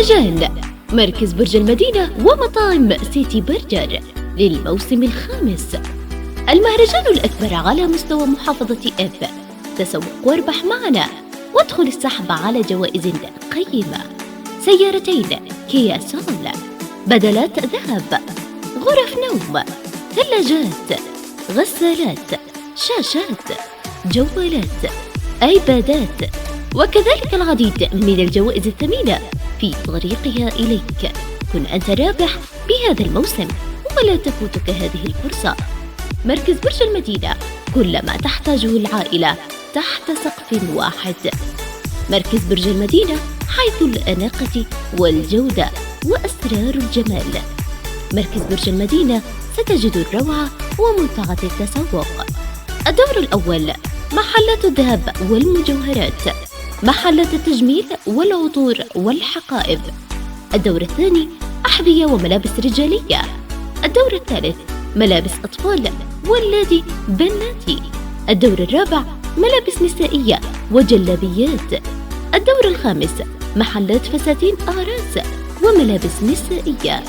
مهرجان مركز برج المدينة ومطاعم سيتي برجر للموسم الخامس. المهرجان الأكبر على مستوى محافظة إب. تسوق واربح معنا وادخل السحب على جوائز قيمة: سيارتين كيا سول، بدلات ذهب، غرف نوم، ثلاجات، غسالات، شاشات، جوالات، ايبادات، وكذلك العديد من الجوائز الثمينة في طريقها إليك. كن أنت رابح بهذا الموسم ولا تفوتك هذه الفرصة. مركز برج المدينة، كل ما تحتاجه العائلة تحت سقف واحد. مركز برج المدينة، حيث الأناقة والجودة وأسرار الجمال. مركز برج المدينة، ستجد الروعة ومتعة التسوق. الدور الأول: محلات الذهب والمجوهرات، محلات التجميل والعطور والحقائب. الدور الثاني: أحذية وملابس رجالية. الدور الثالث: ملابس أطفال واللادي بناتي. الدور الرابع: ملابس نسائية وجلابيات. الدور الخامس: محلات فساتين أعراس وملابس نسائية.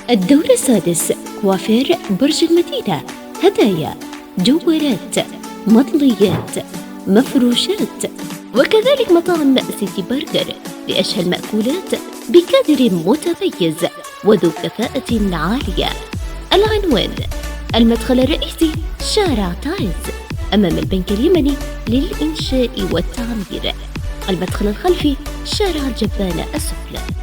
الدور السادس: كوافير برج المدينة، هدايا، جوالات، مطليات، مفروشات، وكذلك مطاعم سيتي برجر لأشهى المأكولات بكادر متميز وذو كفاءة عالية. العنوان: المدخل الرئيسي شارع تايز أمام البنك اليمني للإنشاء والتعمير. المدخل الخلفي شارع الجبانة السفلى.